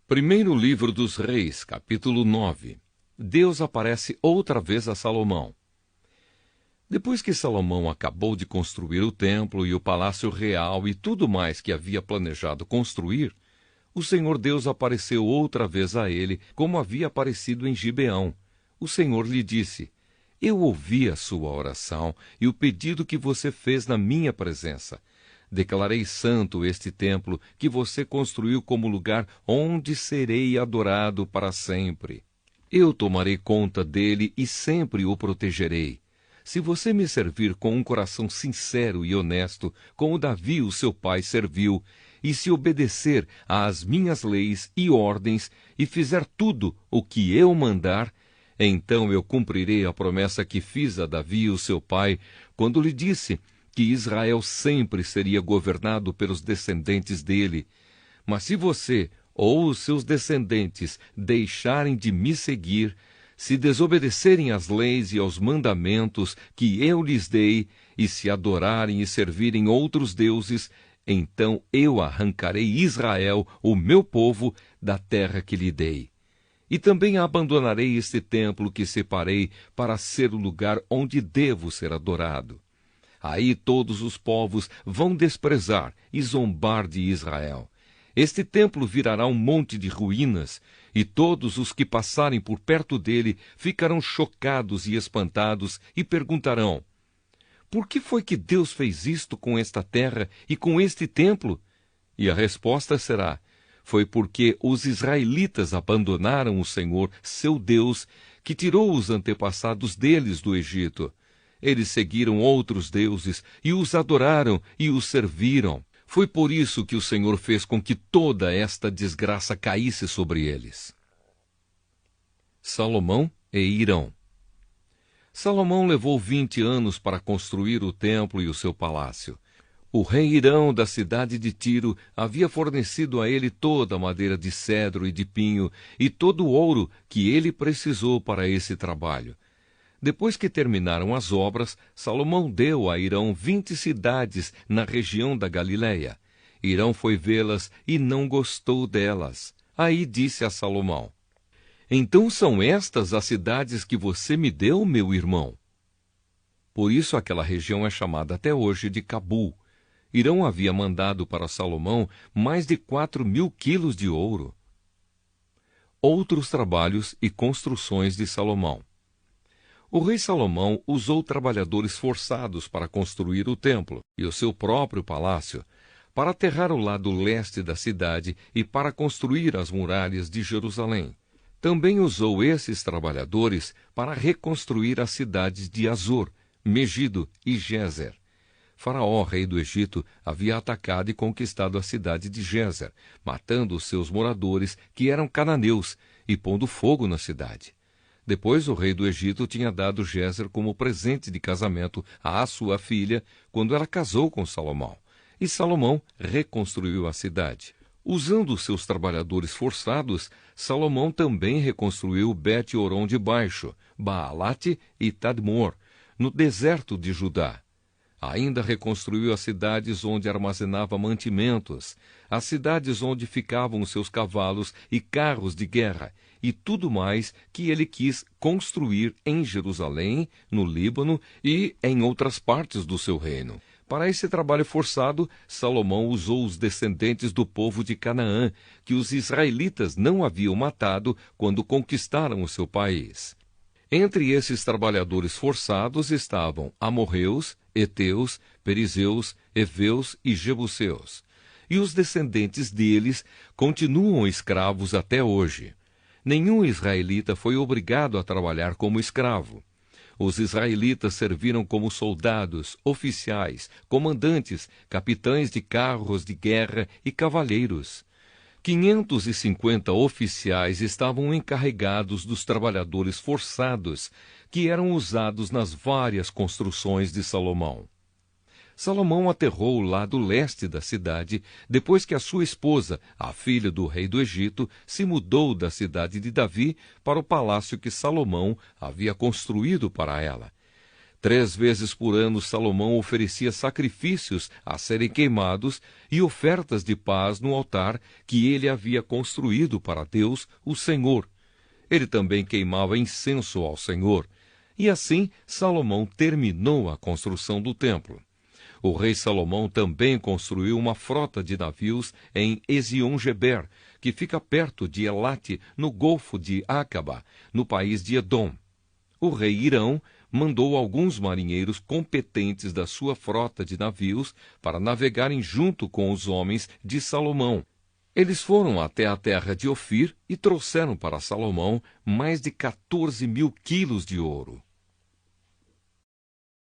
Primeiro livro dos Reis, capítulo 9. Deus aparece outra vez a Salomão. Depois que Salomão acabou de construir o templo e o palácio real e tudo mais que havia planejado construir, o Senhor Deus apareceu outra vez a ele, como havia aparecido em Gibeão. O Senhor lhe disse: Eu ouvi a sua oração e o pedido que você fez na minha presença. Declarei santo este templo que você construiu como lugar onde serei adorado para sempre. Eu tomarei conta dele e sempre o protegerei. Se você me servir com um coração sincero e honesto, como Davi, o seu pai, serviu, e se obedecer às minhas leis e ordens, e fizer tudo o que eu mandar, então eu cumprirei a promessa que fiz a Davi, o seu pai, quando lhe disse que Israel sempre seria governado pelos descendentes dele. Mas se você ou os seus descendentes deixarem de me seguir, se desobedecerem às leis e aos mandamentos que eu lhes dei, e se adorarem e servirem outros deuses, então eu arrancarei Israel, o meu povo, da terra que lhe dei. E também abandonarei este templo que separei para ser o lugar onde devo ser adorado. Aí todos os povos vão desprezar e zombar de Israel. Este templo virará um monte de ruínas, e todos os que passarem por perto dele ficarão chocados e espantados e perguntarão: Por que foi que Deus fez isto com esta terra e com este templo? E a resposta será: Foi porque os israelitas abandonaram o Senhor, seu Deus, que tirou os antepassados deles do Egito. Eles seguiram outros deuses e os adoraram e os serviram. Foi por isso que o Senhor fez com que toda esta desgraça caísse sobre eles. Salomão e Hirão. Salomão levou 20 anos para construir o templo e o seu palácio. O rei Hirão da cidade de Tiro havia fornecido a ele toda a madeira de cedro e de pinho e todo o ouro que ele precisou para esse trabalho. Depois que terminaram as obras, Salomão deu a Hirão 20 cidades na região da Galileia. Hirão foi vê-las e não gostou delas. Aí disse a Salomão: Então são estas as cidades que você me deu, meu irmão? Por isso aquela região é chamada até hoje de Cabul. Hirão havia mandado para Salomão mais de 4.000 quilos de ouro. Outros trabalhos e construções de Salomão. O rei Salomão usou trabalhadores forçados para construir o templo e o seu próprio palácio, para aterrar o lado leste da cidade e para construir as muralhas de Jerusalém. Também usou esses trabalhadores para reconstruir as cidades de Azor, Megido e Gézer. Faraó, rei do Egito, havia atacado e conquistado a cidade de Gézer, matando os seus moradores, que eram cananeus, e pondo fogo na cidade. Depois, o rei do Egito tinha dado Gézer como presente de casamento à sua filha, quando ela casou com Salomão. E Salomão reconstruiu a cidade. Usando seus trabalhadores forçados, Salomão também reconstruiu Bet-Horon de Baixo, Baalate e Tadmor, no deserto de Judá. Ainda reconstruiu as cidades onde armazenava mantimentos, as cidades onde ficavam os seus cavalos e carros de guerra, e tudo mais que ele quis construir em Jerusalém, no Líbano e em outras partes do seu reino. Para esse trabalho forçado, Salomão usou os descendentes do povo de Canaã, que os israelitas não haviam matado quando conquistaram o seu país. Entre esses trabalhadores forçados estavam amorreus, heteus, perizeus, heveus e jebuseus. E os descendentes deles continuam escravos até hoje. Nenhum israelita foi obrigado a trabalhar como escravo. Os israelitas serviram como soldados, oficiais, comandantes, capitães de carros de guerra e cavaleiros. 550 oficiais estavam encarregados dos trabalhadores forçados, que eram usados nas várias construções de Salomão. Salomão aterrou o lado leste da cidade, depois que a sua esposa, a filha do rei do Egito, se mudou da cidade de Davi para o palácio que Salomão havia construído para ela. 3 vezes por ano Salomão oferecia sacrifícios a serem queimados e ofertas de paz no altar que ele havia construído para Deus, o Senhor. Ele também queimava incenso ao Senhor. E assim Salomão terminou a construção do templo. O rei Salomão também construiu uma frota de navios em Ezion-Geber, que fica perto de Elate, no Golfo de Acaba, no país de Edom. O rei Hirão mandou alguns marinheiros competentes da sua frota de navios para navegarem junto com os homens de Salomão. Eles foram até a terra de Ofir e trouxeram para Salomão mais de 14.000 quilos de ouro.